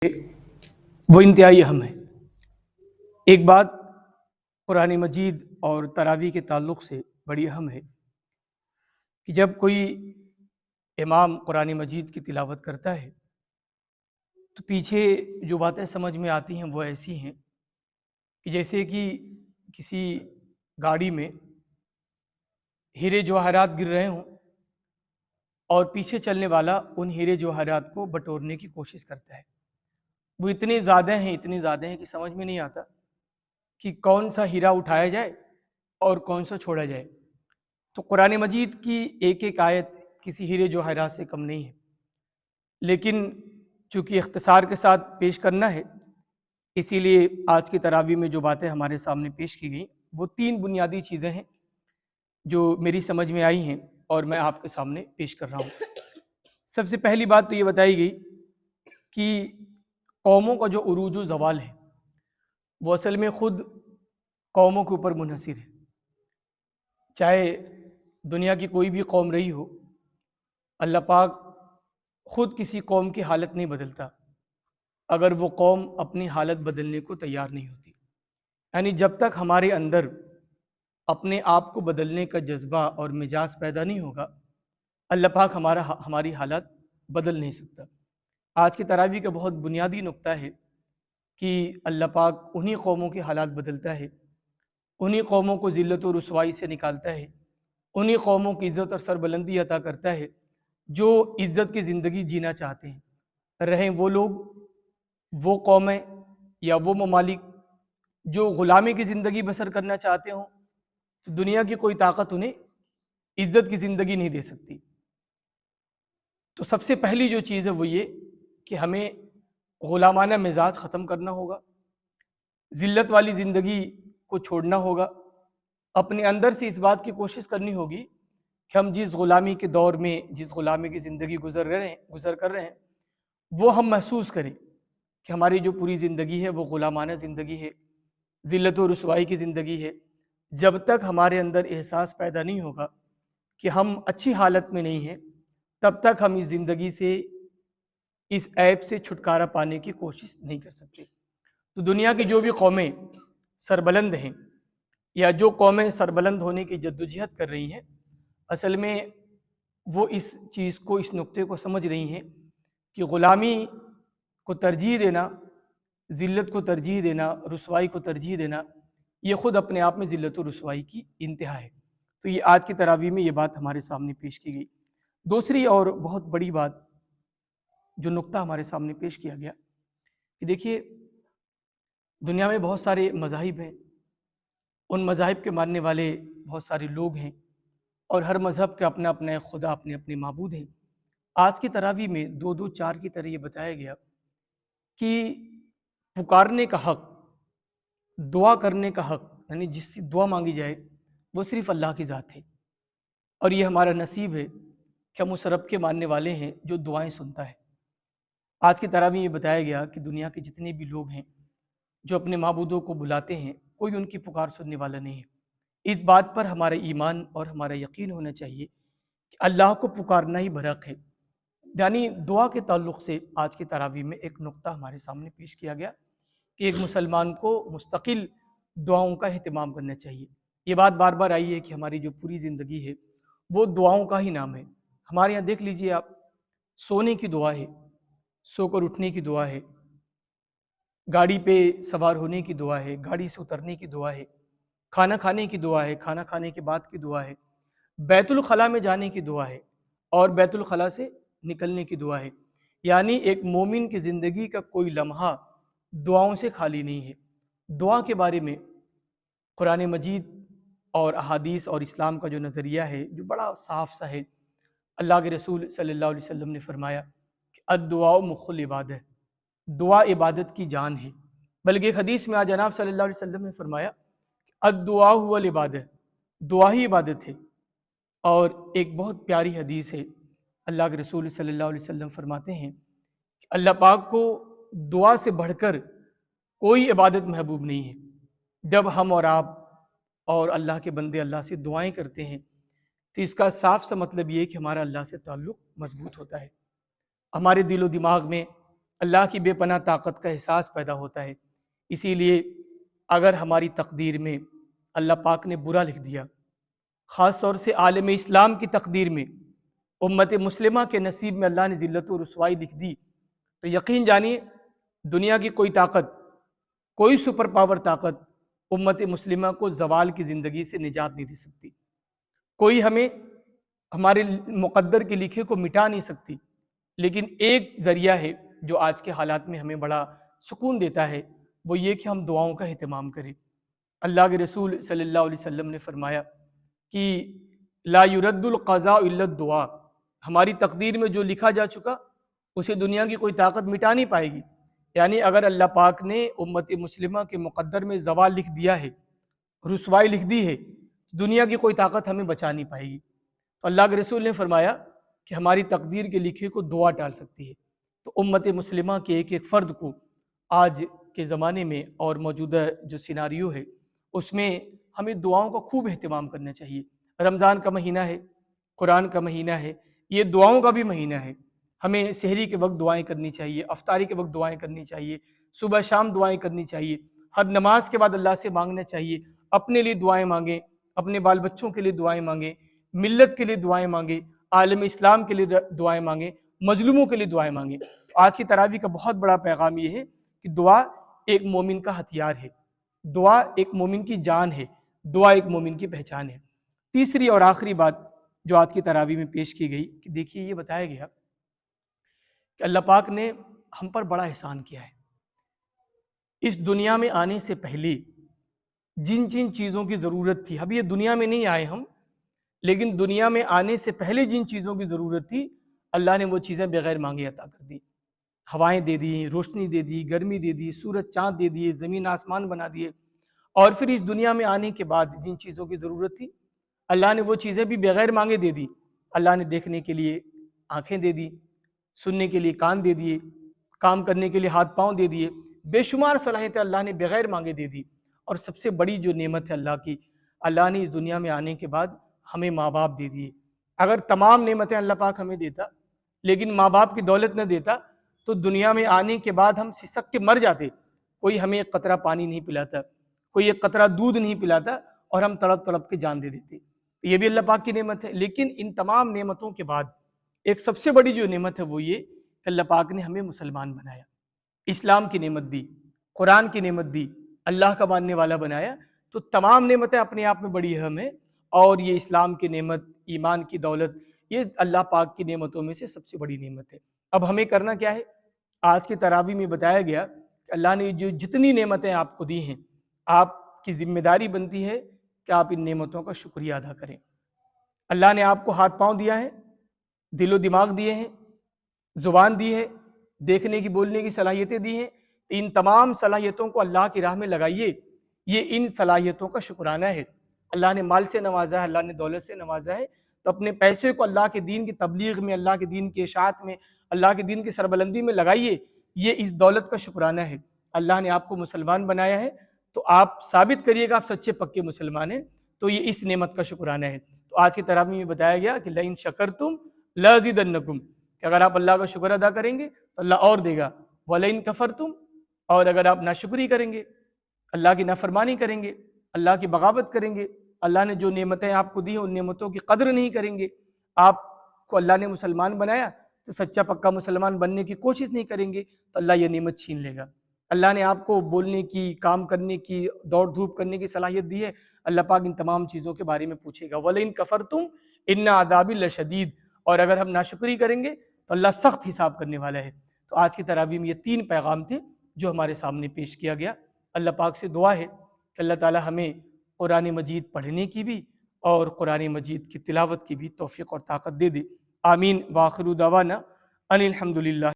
وہ انتہائی اہم ہے۔ ایک بات قرآن مجید اور تراویح کے تعلق سے بڑی اہم ہے کہ جب کوئی امام قرآن مجید کی تلاوت کرتا ہے تو پیچھے جو باتیں سمجھ میں آتی ہیں وہ ایسی ہیں کہ جیسے کہ کسی گاڑی میں ہیرے جواہرات گر رہے ہوں اور پیچھے چلنے والا ان ہیرے جواہرات کو بٹورنے کی کوشش کرتا ہے۔ وہ اتنے زیادہ ہیں کہ سمجھ میں نہیں آتا کہ کون سا ہیرا اٹھایا جائے اور کون سا چھوڑا جائے۔ تو قرآن مجید کی ایک ایک آیت کسی ہیرے جواہرات سے کم نہیں ہے، لیکن چونکہ اختصار کے ساتھ پیش کرنا ہے اسی لیے آج کی تراویح میں جو باتیں ہمارے سامنے پیش کی گئیں وہ 3 بنیادی چیزیں ہیں جو میری سمجھ میں آئی ہیں اور میں آپ کے سامنے پیش کر رہا ہوں۔ سب سے پہلی بات تو یہ بتائی گئی کہ قوموں کا جو عروج و زوال ہے وہ اصل میں خود قوموں کے اوپر منحصر ہے۔ چاہے دنیا کی کوئی بھی قوم رہی ہو، اللہ پاک خود کسی قوم کی حالت نہیں بدلتا اگر وہ قوم اپنی حالت بدلنے کو تیار نہیں ہوتی۔ یعنی جب تک ہمارے اندر اپنے آپ کو بدلنے کا جذبہ اور مزاج پیدا نہیں ہوگا اللہ پاک ہماری حالت بدل نہیں سکتا۔ آج کی تراویح کا بہت بنیادی نقطہ ہے کہ اللہ پاک انہی قوموں کے حالات بدلتا ہے، انہی قوموں کو ذلت و رسوائی سے نکالتا ہے، انہی قوموں کی عزت اور سربلندی عطا کرتا ہے جو عزت کی زندگی جینا چاہتے ہیں۔ رہیں وہ لوگ، وہ قومیں یا وہ ممالک جو غلامی کی زندگی بسر کرنا چاہتے ہوں تو دنیا کی کوئی طاقت انہیں عزت کی زندگی نہیں دے سکتی۔ تو سب سے پہلی جو چیز ہے وہ یہ کہ ہمیں غلامانہ مزاج ختم کرنا ہوگا، ذلت والی زندگی کو چھوڑنا ہوگا، اپنے اندر سے اس بات کی کوشش کرنی ہوگی کہ ہم جس غلامی کے دور میں جس غلامی کی زندگی گزر کر رہے ہیں وہ ہم محسوس کریں کہ ہماری جو پوری زندگی ہے وہ غلامانہ زندگی ہے، ذلت و رسوائی کی زندگی ہے۔ جب تک ہمارے اندر احساس پیدا نہیں ہوگا کہ ہم اچھی حالت میں نہیں ہیں تب تک ہم اس زندگی سے، اس عیب سے چھٹکارا پانے کی کوشش نہیں کر سکتے۔ تو دنیا کی جو بھی قومیں سربلند ہیں یا جو قومیں سربلند ہونے کی جدوجہد کر رہی ہیں اصل میں وہ اس چیز کو، اس نقطے کو سمجھ رہی ہیں کہ غلامی کو ترجیح دینا، ذلت کو ترجیح دینا، رسوائی کو ترجیح دینا یہ خود اپنے آپ میں ذلت و رسوائی کی انتہا ہے۔ تو یہ آج کی تراویح میں یہ بات ہمارے سامنے پیش کی گئی۔ دوسری اور بہت بڑی بات جو نقطہ ہمارے سامنے پیش کیا گیا کہ دیکھیے دنیا میں بہت سارے مذاہب ہیں، ان مذاہب کے ماننے والے بہت سارے لوگ ہیں اور ہر مذہب کا اپنا اپنا خدا، اپنے اپنے معبود ہیں۔ آج کی تراویح میں 2-2-4 کی طرح یہ بتایا گیا کہ پکارنے کا حق، دعا کرنے کا حق، یعنی جس سے دعا مانگی جائے وہ صرف اللہ کی ذات ہے، اور یہ ہمارا نصیب ہے کہ ہم اس رب کے ماننے والے ہیں جو دعائیں سنتا ہے۔ آج کی تراویح میں بتایا گیا کہ دنیا کے جتنے بھی لوگ ہیں جو اپنے معبودوں کو بلاتے ہیں کوئی ان کی پکار سننے والا نہیں ہے۔ اس بات پر ہمارا ایمان اور ہمارا یقین ہونا چاہیے کہ اللہ کو پکارنا ہی برحق ہے۔ یعنی دعا کے تعلق سے آج کی تراویح میں ایک نقطہ ہمارے سامنے پیش کیا گیا کہ ایک مسلمان کو مستقل دعاؤں کا اہتمام کرنا چاہیے۔ یہ بات بار بار آئی ہے کہ ہماری جو پوری زندگی ہے وہ دعاؤں کا ہی نام ہے۔ ہمارے یہاں دیکھ لیجئے آپ، سونے کی دعا ہے، سو کر اٹھنے کی دعا ہے، گاڑی پہ سوار ہونے کی دعا ہے، گاڑی سے اترنے کی دعا ہے، کھانا کھانے کی دعا ہے، کھانا کھانے کے بعد کی دعا ہے، بیت الخلاء میں جانے کی دعا ہے اور بیت الخلاء سے نکلنے کی دعا ہے۔ یعنی ایک مومن کی زندگی کا کوئی لمحہ دعاؤں سے خالی نہیں ہے۔ دعا کے بارے میں قرآن مجید اور احادیث اور اسلام کا جو نظریہ ہے جو بڑا صاف سا ہے، اللہ کے رسول صلی اللہ علیہ وسلم نے فرمایا کہ الدعاء مخ العبادہ، دعا عبادت کی جان ہے۔ بلکہ ایک حدیث میں جناب صلی اللہ علیہ وسلم نے فرمایا کہ الدعاء هو العبادہ، دعا ہی عبادت ہے۔ اور ایک بہت پیاری حدیث ہے، اللہ کے رسول صلی اللہ علیہ وسلم فرماتے ہیں کہ اللہ پاک کو دعا سے بڑھ کر کوئی عبادت محبوب نہیں ہے۔ جب ہم اور آپ اور اللہ کے بندے اللہ سے دعائیں کرتے ہیں تو اس کا صاف سا مطلب یہ ہے کہ ہمارا اللہ سے تعلق مضبوط ہوتا ہے، ہمارے دل و دماغ میں اللہ کی بے پناہ طاقت کا احساس پیدا ہوتا ہے۔ اسی لیے اگر ہماری تقدیر میں اللہ پاک نے برا لکھ دیا، خاص طور سے عالم اسلام کی تقدیر میں، امت مسلمہ کے نصیب میں اللہ نے ذلت و رسوائی لکھ دی، تو یقین جانیے دنیا کی کوئی طاقت، کوئی سپر پاور طاقت امت مسلمہ کو زوال کی زندگی سے نجات نہیں دے سکتی۔ کوئی ہمیں ہمارے مقدر کے لکھے کو مٹا نہیں سکتی، لیکن ایک ذریعہ ہے جو آج کے حالات میں ہمیں بڑا سکون دیتا ہے، وہ یہ کہ ہم دعاؤں کا اہتمام کریں۔ اللہ کے رسول صلی اللہ علیہ وسلم نے فرمایا کہ لا يرد القضاء الا الدعاء، ہماری تقدیر میں جو لکھا جا چکا اسے دنیا کی کوئی طاقت مٹا نہیں پائے گی۔ یعنی اگر اللہ پاک نے امت مسلمہ کے مقدر میں زوال لکھ دیا ہے، رسوائی لکھ دی ہے، دنیا کی کوئی طاقت ہمیں بچا نہیں پائے گی۔ تو اللہ کے رسول نے فرمایا کہ ہماری تقدیر کے لکھے کو دعا ٹال سکتی ہے۔ تو امت مسلمہ کے ایک ایک فرد کو آج کے زمانے میں اور موجودہ جو سیناریو ہے اس میں ہمیں دعاؤں کا خوب اہتمام کرنا چاہیے۔ رمضان کا مہینہ ہے، قرآن کا مہینہ ہے، یہ دعاؤں کا بھی مہینہ ہے۔ ہمیں سحری کے وقت دعائیں کرنی چاہیے، افطاری کے وقت دعائیں کرنی چاہیے، صبح شام دعائیں کرنی چاہیے، ہر نماز کے بعد اللہ سے مانگنا چاہیے۔ اپنے لیے دعائیں مانگیں، اپنے بال بچوں کے لیے دعائیں مانگیں، ملت کے لیے دعائیں مانگیں، عالم اسلام کے لیے دعائیں مانگیں، مظلوموں کے لیے دعائیں مانگیں۔ تو آج کی تراویح کا بہت بڑا پیغام یہ ہے کہ دعا ایک مومن کا ہتھیار ہے، دعا ایک مومن کی جان ہے، دعا ایک مومن کی پہچان ہے۔ تیسری اور آخری بات جو آج کی تراویح میں پیش کی گئی کہ دیکھیے یہ بتایا گیا کہ اللہ پاک نے ہم پر بڑا احسان کیا ہے۔ اس دنیا میں آنے سے پہلے جن جن چیزوں کی ضرورت تھی، ابھی یہ دنیا میں نہیں آئے ہم، لیکن دنیا میں آنے سے پہلے جن چیزوں کی ضرورت تھی اللہ نے وہ چیزیں بغیر مانگے عطا کر دی۔ ہوائیں دے دی، روشنی دے دی، گرمی دے دی، سورج چاند دے دیے، زمین آسمان بنا دیے، اور پھر اس دنیا میں آنے کے بعد جن چیزوں کی ضرورت تھی اللہ نے وہ چیزیں بھی بغیر مانگے دے دی۔ اللہ نے دیکھنے کے لیے آنکھیں دے دی، سننے کے لیے کان دے دیے، کام کرنے کے لیے ہاتھ پاؤں دے دیے، بے شمار صلاحیتیں اللہ نے بغیر مانگے دے دی۔ اور سب سے بڑی جو نعمت ہے اللہ کی، اللہ نے اس دنیا میں آنے کے بعد ہمیں ماں باپ دے دیے۔ اگر تمام نعمتیں اللہ پاک ہمیں دیتا لیکن ماں باپ کی دولت نہ دیتا تو دنیا میں آنے کے بعد ہم سسک کے مر جاتے۔ کوئی ہمیں ایک قطرہ پانی نہیں پلاتا، کوئی ایک قطرہ دودھ نہیں پلاتا، اور ہم تڑپ تڑپ کے جان دے دیتے۔ یہ بھی اللہ پاک کی نعمت ہے۔ لیکن ان تمام نعمتوں کے بعد ایک سب سے بڑی جو نعمت ہے وہ یہ کہ اللہ پاک نے ہمیں مسلمان بنایا، اسلام کی نعمت دی، قرآن کی نعمت دی، اللہ کا ماننے والا بنایا۔ تو تمام نعمتیں اپنے آپ میں بڑی اہم ہیں، اور یہ اسلام کی نعمت، ایمان کی دولت، یہ اللہ پاک کی نعمتوں میں سے سب سے بڑی نعمت ہے۔ اب ہمیں کرنا کیا ہے؟ آج کی تراویح میں بتایا گیا کہ اللہ نے جو جتنی نعمتیں آپ کو دی ہیں، آپ کی ذمہ داری بنتی ہے کہ آپ ان نعمتوں کا شکریہ ادا کریں۔ اللہ نے آپ کو ہاتھ پاؤں دیا ہے، دل و دماغ دیے ہیں، زبان دی ہے، دیکھنے کی بولنے کی صلاحیتیں دی ہیں۔ ان تمام صلاحیتوں کو اللہ کی راہ میں لگائیے، یہ ان صلاحیتوں کا شکرانہ ہے۔ اللہ نے مال سے نوازا ہے، اللہ نے دولت سے نوازا ہے، تو اپنے پیسے کو اللہ کے دین کی تبلیغ میں، اللہ کے دین کی اشاعت میں، اللہ کے دین کی سربلندی میں لگائیے۔ یہ اس دولت کا شکرانہ ہے۔ اللہ نے آپ کو مسلمان بنایا ہے تو آپ ثابت کریے گا آپ سچے پکے مسلمان ہیں، تو یہ اس نعمت کا شکرانہ ہے۔ تو آج کی تراویح میں بتایا گیا کہ لئن شکرتم لازیدنکم، کہ اگر آپ اللہ کا شکر ادا کریں گے تو اللہ اور دے گا، ولئن کفرتم، اور اگر آپ ناشکری کریں گے، اللہ کی نافرمانی کریں گے، اللہ کی بغاوت کریں گے، اللہ نے جو نعمتیں آپ کو دی ہیں ان نعمتوں کی قدر نہیں کریں گے، آپ کو اللہ نے مسلمان بنایا تو سچا پکا مسلمان بننے کی کوشش نہیں کریں گے، تو اللہ یہ نعمت چھین لے گا۔ اللہ نے آپ کو بولنے کی، کام کرنے کی، دوڑ دھوپ کرنے کی صلاحیت دی ہے، اللہ پاک ان تمام چیزوں کے بارے میں پوچھے گا۔ وَلَئِن كَفَرْتُمْ إِنَّ عَذَابِي لَشَدِيدٌ، اور اگر ہم ناشکری کریں گے تو اللہ سخت حساب کرنے والا ہے۔ تو آج کی تراویح میں یہ 3 پیغام تھے جو ہمارے سامنے پیش کیا گیا۔ اللہ پاک سے دعا ہے کہ اللہ تعالی ہمیں قرآن مجید پڑھنے کی بھی اور قرآن مجید کی تلاوت کی بھی توفیق اور طاقت دے دے۔ آمین۔ وآخر دعوانا ان الحمد للہ۔